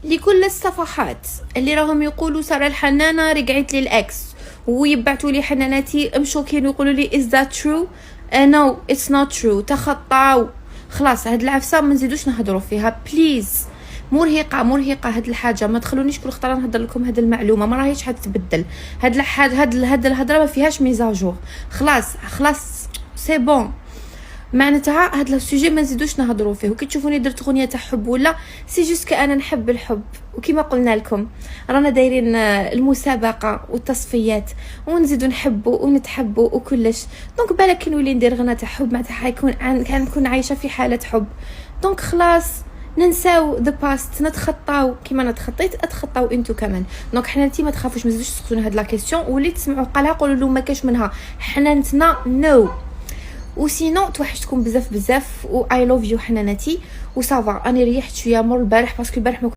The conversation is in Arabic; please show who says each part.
Speaker 1: لكل الصفحات اللي راهم يقولوا ساره الحنانه رجعت لي الاكس ويبعثوا لي حناناتي مشوكين ويقولوا لي is that true no it's not true تخطاو خلاص. هاد العفسه ما نزيدوش نهضروا فيها بليز، مرهقه هاد الحاجه. ما تخلونيش كل خطره نهضر لكم هاد المعلومه ما راهيش حتتبدل. هاد الهضره ما فيهاش ميزاجور. خلاص سي بون. معناتها هاد السوجي ما نزيدوش نهضروا فيه. وكي تشوفوني درت اغنيه تاع حب ولا سي جوست كأنا نحب الحب، وكما قلنا لكم رانا دايرين المسابقه والتصفيات ونزيدوا نحبوا ونتحبوا وكلش. دونك بالك نولي ندير غنى تاع حب معناتها حيكون كنكون عايشه في حاله حب. دونك خلاص ننساو ذا باست، نتخطاو كيما انا تخطيت اتخطاو انتو كمان. دونك حنانتي ما تخافوش، ما تزيدوش تسقسونا هاد لا كيسيون. واللي تسمعوا قالها قولوا له ما كاش منها حنانتنا نو. وسينو توحشتكم بزاف و اي لوف يو حناناتي. وصافا اني ريحت شويه مور البارح باسكو البارح